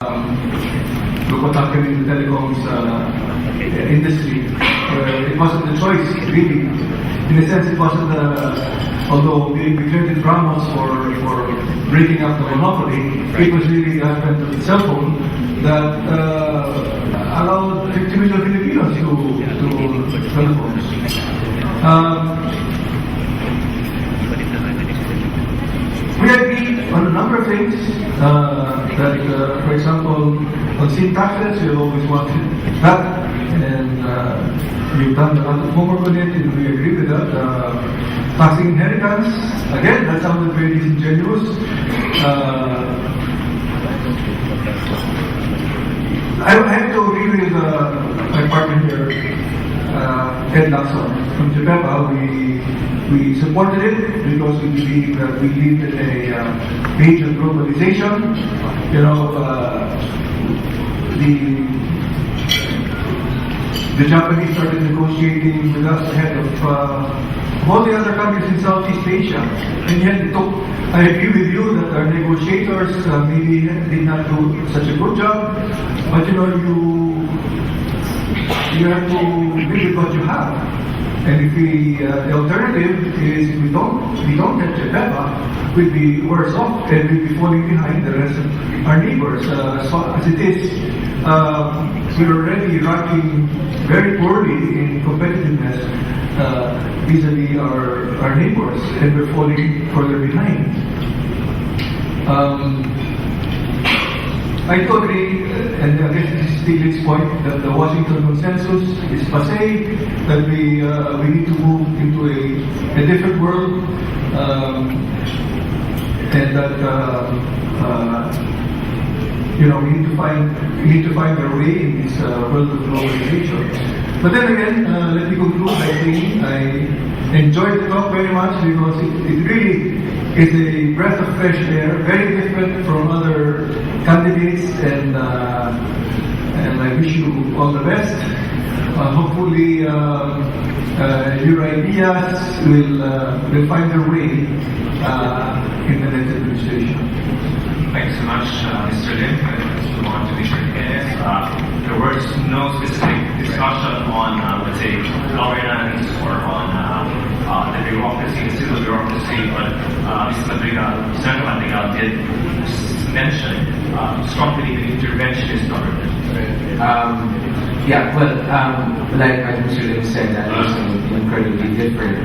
Look what happened in the telecoms industry. It wasn't a choice, really. In a sense, it wasn't, although we credited Ramos for breaking up the monopoly, it was really the advent of the cell phone that allowed 50 million Filipinos to telephones. We agree on a number of things. That, for example, on SIM taxes, you always wanted that, and you've done a lot of homework on it, and we agree with that. Taxing inheritance, again, that sounded very disingenuous. I have to agree with my partner here, Ed Lacson from E.J.A.P. We supported it because we believe that we live in a age of globalization. You know, the Japanese started negotiating with us ahead of all the other countries in Southeast Asia, and yet it took. I agree with you that our negotiators maybe did not do such a good job, but you know, you have to live with what you have. And if the alternative is we don't get E.J.A.P, we'd be worse off and we'd be falling behind the rest of our neighbors. As it is, we're already ranking very poorly in competitiveness vis-a-vis our neighbors, and we're falling further behind. I do agree, and I guess this is Steven's point, that the Washington Consensus is passé, that we need to move into a different world, and that you know, we need to find our way in this world of globalization. But then again, let me conclude by saying I enjoyed the talk very much because it really is a breath of fresh air, very different from other candidates, and I wish you all the best. Hopefully, your ideas will find their way in the next administration. Thanks so much, Mr. Lim. Let's move on to Mr. Jimenez. There was no specific discussion on, let's say, governance or on the bureaucracy, the civil bureaucracy, but Senator Madrigal did mention strongly the interventionist government. Yeah, well, like Mr. Lim said, that was an incredibly different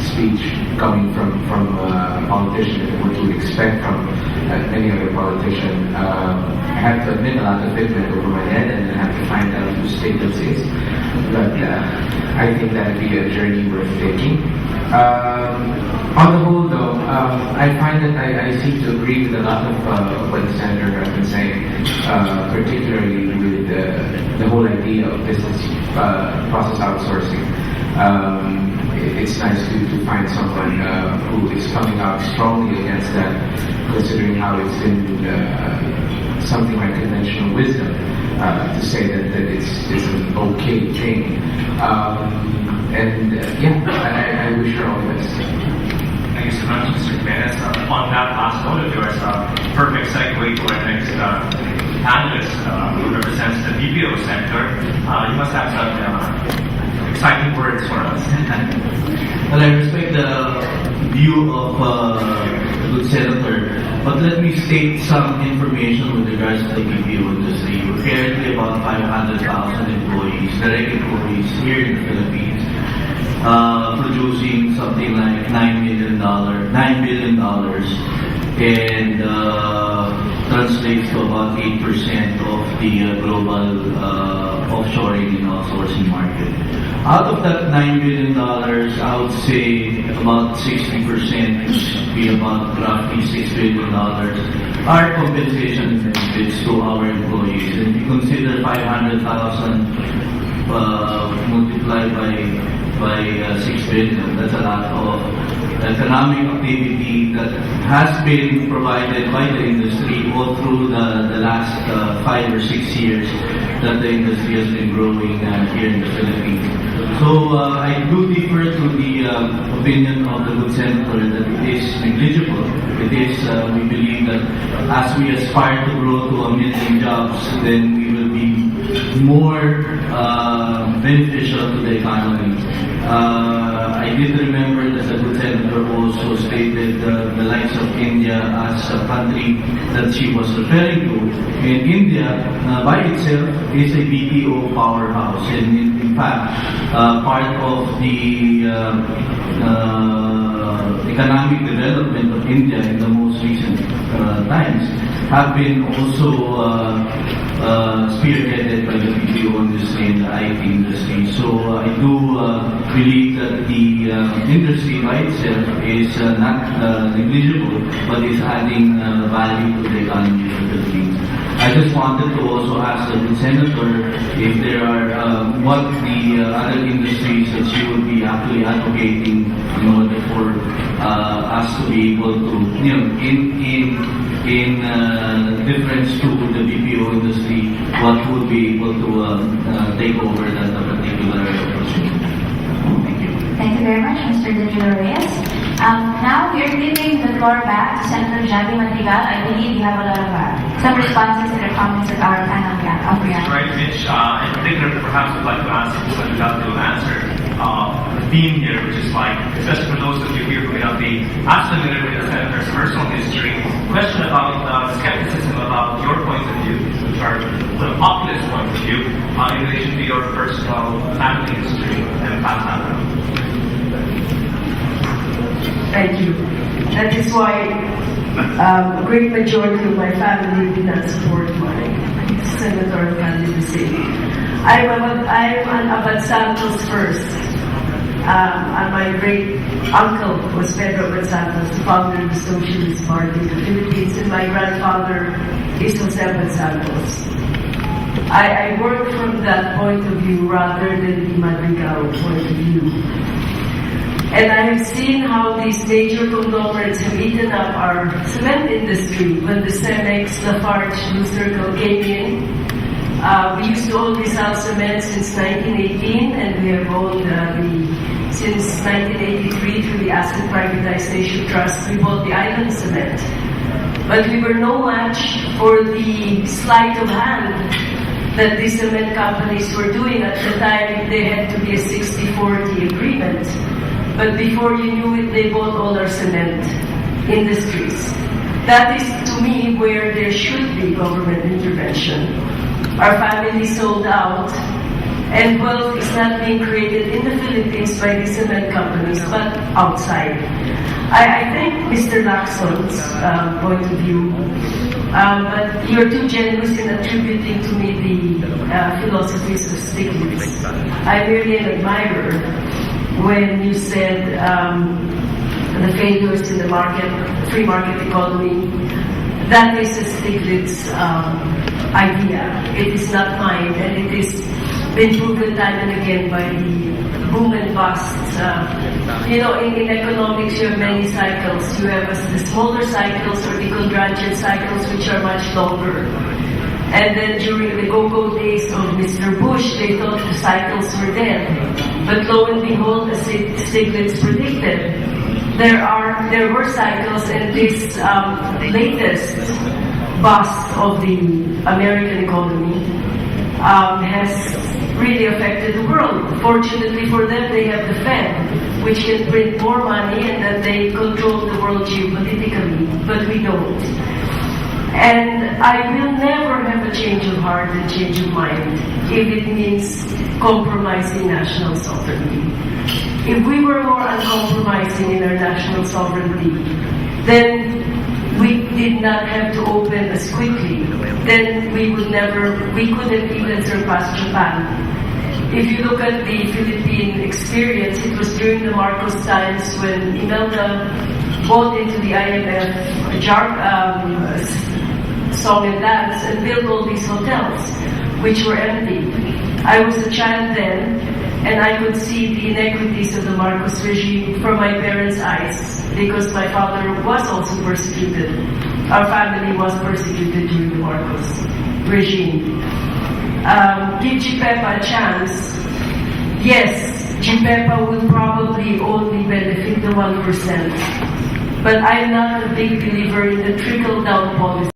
speech coming from a politician than what you would expect from any other politician. I have to admit a lot of it went over my head, and I have to find out whose statement is. But I think that would be a journey worth taking. On the whole, though, I find that I seem to agree with a lot of what the senator has been saying, particularly with the whole idea of business process outsourcing. It's nice to find someone who is coming out strongly against that, considering how it's been something like conventional wisdom to say that it's an okay thing. I wish her all the best. Thank you so much, Mr. Jimenez. On that last note of yours, perfect segue to our next panelist who represents the BPO sector. You must have some exciting words for us. Well, I respect the view of the good senator, but let me state some information with regards to the BPO industry. We're currently about 500,000 employees, direct employees here in the Philippines, producing something like $9 billion, and translates to about 8% of the global offshoring and outsourcing market. Out of that $9 billion, I would say about 60%, which would be about roughly $6 billion, are compensation and benefits to our employees. And if you consider 500,000 multiplied by 6 billion, that's a lot of economic activity that has been provided by the industry all through the last last 5 or 6 years that the industry has been growing here in the Philippines. So I do defer to the opinion of the good senator that it is negligible. It is, we believe that as we aspire to grow to 1 million jobs, then we will be more beneficial to the economy. I did remember that the good senator also stated the likes of India as a country that she was referring to. And India, by itself, is a BPO powerhouse. And in fact, part of the economic development of India in the most recent times have been also spearheaded by the BPO industry and the IT industry. So I do believe that the industry by itself is not negligible, but is adding value to the economy of the Philippines. I just wanted to also ask the senator if there are what the other industries that she would be actually advocating in order for us to be able to, in difference to the BPO industry, what would be able to take over that particular opportunity. Thank you. Thank you very much, Mr. Danilo Reyes. Now we are giving the floor back to Senator Jamby Madrigal. I believe you have a lot of some responses to the comments of our panel of reactors. Right, Mitch. In particular, perhaps I'd like to ask Mr. Madrigal to answer the theme here, which is like, especially for those of you here who may not be as familiar with the senator's personal history, question about skepticism about your point of view, which are the populist point of view, in relation to your personal family history and past background. Thank you. That is why a great majority of my family did not support my senatorial candidacy. I'm an Abad Santos first. And my great uncle was Pedro Abad Santos, the founder of the Socialist Party of the Philippines, and my grandfather is Jose Abad Santos. I work from that point of view rather than the Madrigal point of view. And I have seen how these major conglomerates have eaten up our cement industry when the Cemex, Lafarge, Blue Circle came in. We used to own Rizal Cement since 1918, and we have owned since 1983 through the Asset Privatization Trust. We bought the Island Cement. But we were no match for the sleight of hand that the cement companies were doing. At the time, they had to be a 60-40 agreement. But before you knew it, they bought all our cement industries. That is, to me, where there should be government intervention. Our family sold out, and wealth is not being created in the Philippines by the cement companies, but outside. I think Mr. Lacson's point of view, but you're too generous in attributing to me the philosophies of Stiglitz. I'm really an admirer when you said the failures in the market, free market economy. That is a Stiglitz idea. It is not mine, and it is been proven time and again by the boom and bust. In economics, you have many cycles. You have the smaller cycles or the convergent cycles, which are much longer. And then during the go-go days of Mr. Bush, they thought the cycles were dead. But lo and behold, as Stiglitz predicted, there were cycles, and this latest bust of the American economy has really affected the world. Fortunately for them, they have the Fed, which can print more money, and that they control the world geopolitically, but we don't. And I will never have a change of heart and change of mind if it means compromising national sovereignty. If we were more uncompromising in our national sovereignty, then we did not have to open as quickly. Then we couldn't even surpass Japan. If you look at the Philippine experience, it was during the Marcos times when Imelda bought into the IMF song and dance and built all these hotels, which were empty. I was a child then, and I could see the inequities of the Marcos regime from my parents' eyes, because my father was also persecuted our family was persecuted during the Marcos regime. Give E.J.A.P a chance. Yes, E.J.A.P will probably only benefit the 1%. But I'm not a big believer in the trickle-down policy.